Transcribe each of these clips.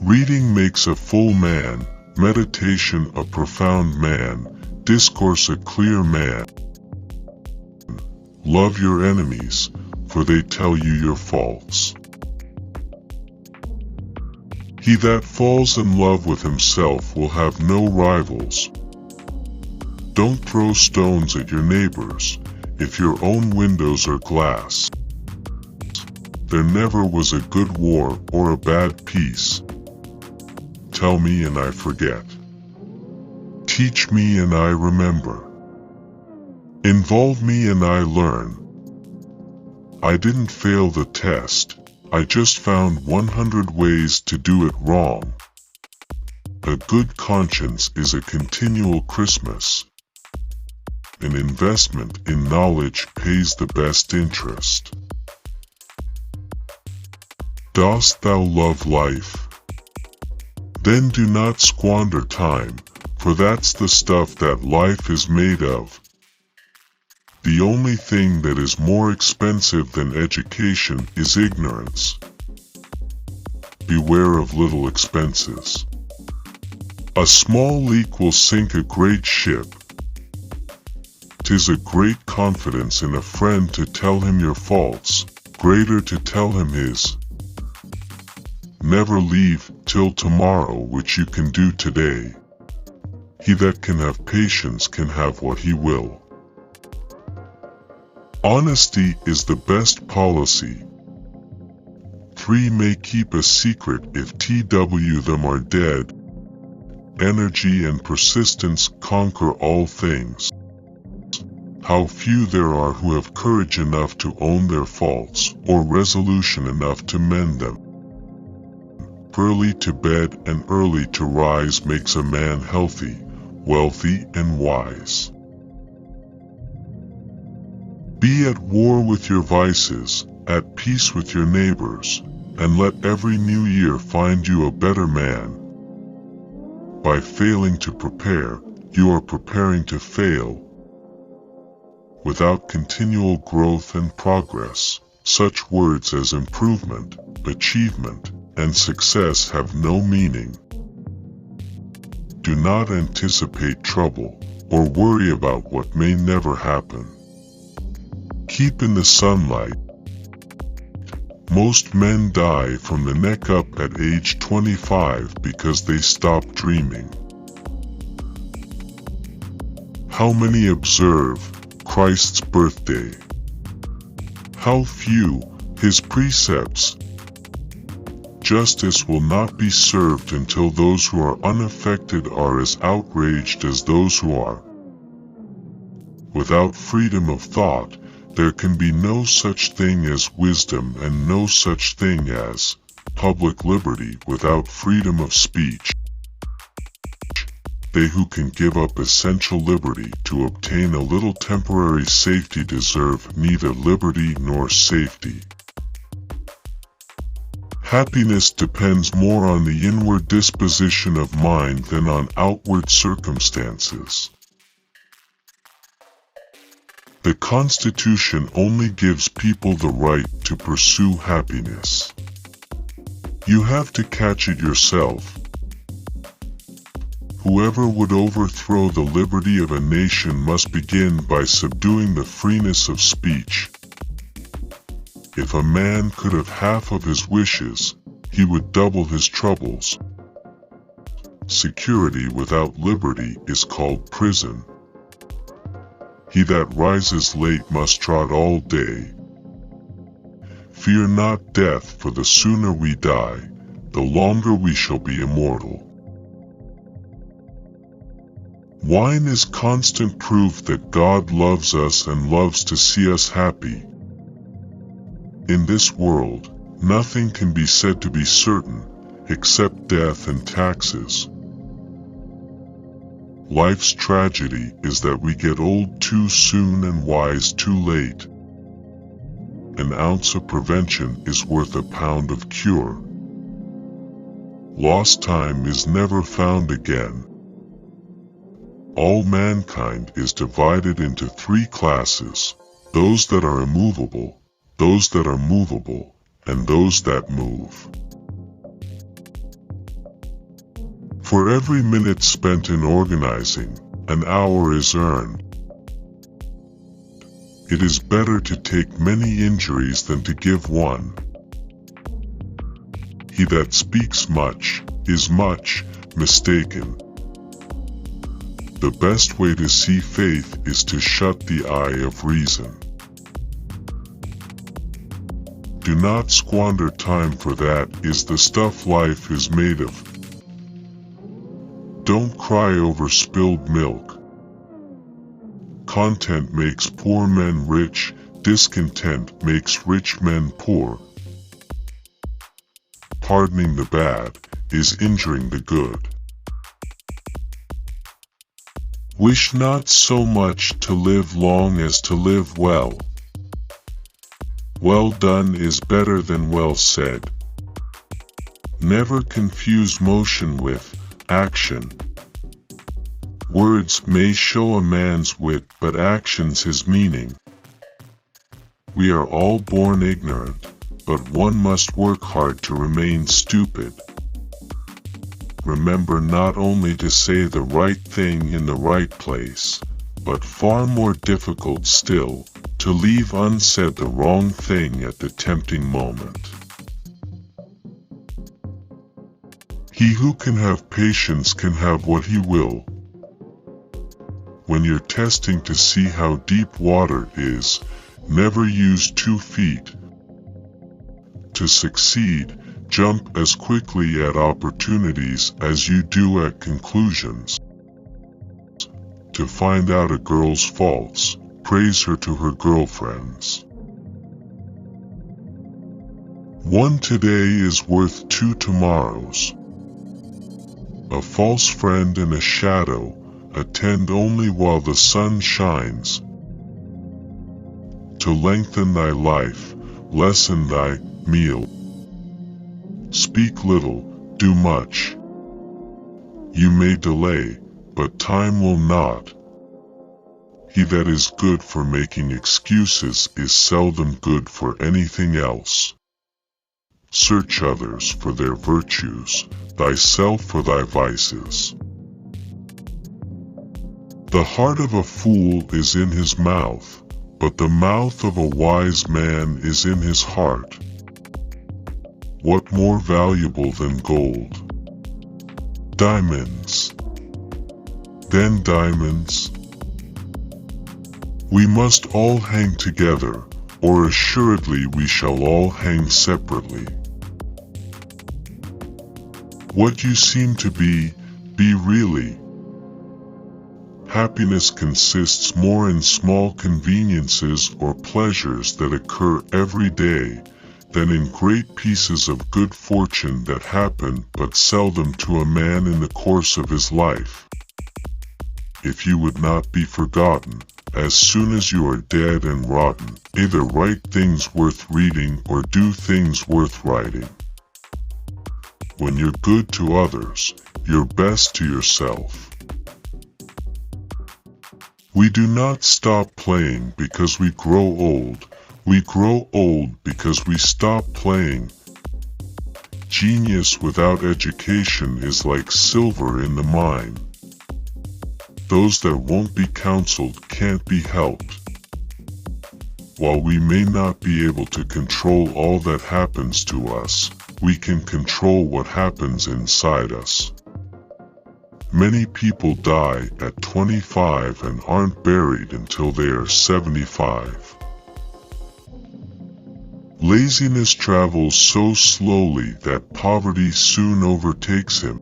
Reading makes a full man, meditation a profound man, discourse a clear man. Love your enemies, for they tell you your faults. He that falls in love with himself will have no rivals. Don't throw stones at your neighbors, if your own windows are glass. There never was a good war or a bad peace. Tell me and I forget. Teach me and I remember. Involve me and I learn. I didn't fail the test, I just found 100 ways to do it wrong. A good conscience is a continual Christmas. An investment in knowledge pays the best interest. Dost thou love life? Then do not squander time, for that's the stuff that life is made of. The only thing that is more expensive than education is ignorance. Beware of little expenses. A small leak will sink a great ship. 'Tis a great confidence in a friend to tell him your faults, greater to tell him his. Never leave till tomorrow which you can do today. He that can have patience can have what he will. Honesty is the best policy. 3 may keep a secret if them are dead. Energy and persistence conquer all things. How few there are who have courage enough to own their faults, or resolution enough to mend them. Early to bed and early to rise makes a man healthy, wealthy and wise. Be at war with your vices, at peace with your neighbors, and let every new year find you a better man. By failing to prepare, you are preparing to fail. Without continual growth and progress, such words as improvement, achievement, and success have no meaning. Do not anticipate trouble, or worry about what may never happen. Keep in the sunlight. Most men die from the neck up at age 25 because they stop dreaming. How many observe Christ's birthday? How few his precepts? Justice will not be served until those who are unaffected are as outraged as those who are. Without freedom of thought, there can be no such thing as wisdom and no such thing as public liberty without freedom of speech. They who can give up essential liberty to obtain a little temporary safety deserve neither liberty nor safety. Happiness depends more on the inward disposition of mind than on outward circumstances. The Constitution only gives people the right to pursue happiness. You have to catch it yourself. Whoever would overthrow the liberty of a nation must begin by subduing the freeness of speech. If a man could have half of his wishes, he would double his troubles. Security without liberty is called prison. He that rises late must trot all day. Fear not death, for the sooner we die, the longer we shall be immortal. Wine is constant proof that God loves us and loves to see us happy. In this world, nothing can be said to be certain, except death and taxes. Life's tragedy is that we get old too soon and wise too late. An ounce of prevention is worth a pound of cure. Lost time is never found again. All mankind is divided into 3 classes: those that are immovable, those that are movable, and those that move. For every minute spent in organizing, an hour is earned. It is better to take many injuries than to give one. He that speaks much is much mistaken. The best way to see faith is to shut the eye of reason. Do not squander time, for that is the stuff life is made of. Don't cry over spilled milk. Content makes poor men rich, discontent makes rich men poor. Pardoning the bad is injuring the good. Wish not so much to live long as to live well. Well done is better than well said. Never confuse motion with action. Words may show a man's wit, but actions his meaning. We are all born ignorant, but one must work hard to remain stupid. Remember not only to say the right thing in the right place, but far more difficult still, to leave unsaid the wrong thing at the tempting moment. He who can have patience can have what he will. When you're testing to see how deep water is, never use 2 feet. To succeed, jump as quickly at opportunities as you do at conclusions. To find out a girl's faults, praise her to her girlfriends. One today is worth 2 tomorrows. A false friend and a shadow attend only while the sun shines. To lengthen thy life, lessen thy meal. Speak little, do much. You may delay, but time will not. He that is good for making excuses is seldom good for anything else. Search others for their virtues, thyself for thy vices. The heart of a fool is in his mouth, but the mouth of a wise man is in his heart. What more valuable than gold? Diamonds. Then diamonds. We must all hang together, or assuredly we shall all hang separately. What you seem to be really. Happiness consists more in small conveniences or pleasures that occur every day, than in great pieces of good fortune that happen but seldom to a man in the course of his life. If you would not be forgotten, as soon as you are dead and rotten, either write things worth reading or do things worth writing. When you're good to others, you're best to yourself. We do not stop playing because we grow old. We grow old because we stop playing. Genius without education is like silver in the mine. Those that won't be counseled can't be helped. While we may not be able to control all that happens to us, we can control what happens inside us. Many people die at 25 and aren't buried until they are 75. Laziness travels so slowly that poverty soon overtakes him.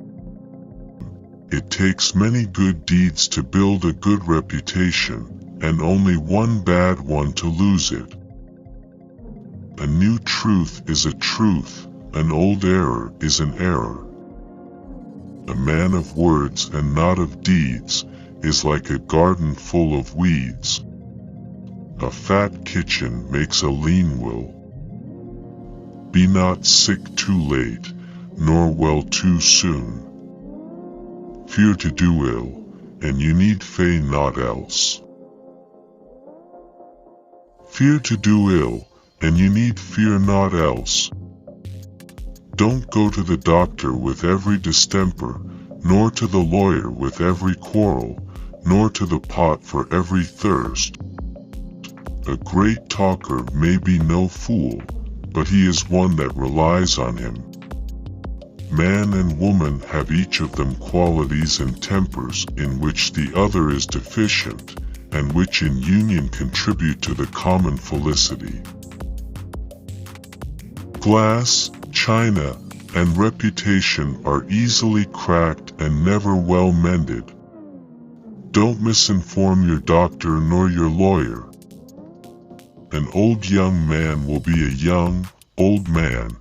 It takes many good deeds to build a good reputation, and only one bad one to lose it. A new truth is a truth, an old error is an error. A man of words and not of deeds is like a garden full of weeds. A fat kitchen makes a lean will. Be not sick too late, nor well too soon. Fear to do ill, and you need feigh naught else. Fear to do ill, and you need fear naught else. Don't go to the doctor with every distemper, nor to the lawyer with every quarrel, nor to the pot for every thirst. A great talker may be no fool, but he is one that relies on him. Man and woman have each of them qualities and tempers in which the other is deficient, and which in union contribute to the common felicity. Glass, china, and reputation are easily cracked and never well mended. Don't misinform your doctor nor your lawyer. An old young man will be a young, old man.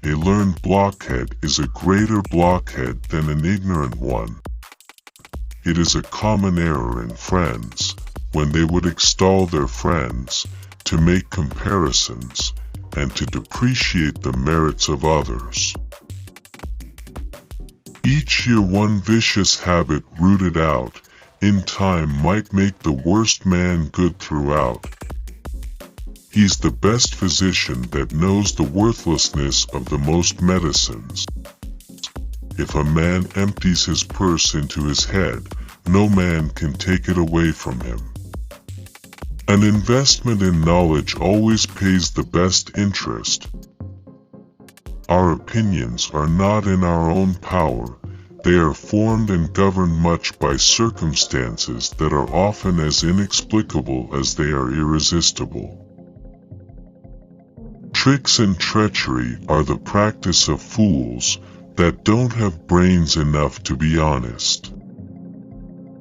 A learned blockhead is a greater blockhead than an ignorant one. It is a common error in friends, when they would extol their friends, to make comparisons, and to depreciate the merits of others. Each year one vicious habit rooted out, in time might make the worst man good throughout. He's the best physician that knows the worthlessness of the most medicines. If a man empties his purse into his head, no man can take it away from him. An investment in knowledge always pays the best interest. Our opinions are not in our own power. They are formed and governed much by circumstances that are often as inexplicable as they are irresistible. Tricks and treachery are the practice of fools that don't have brains enough to be honest.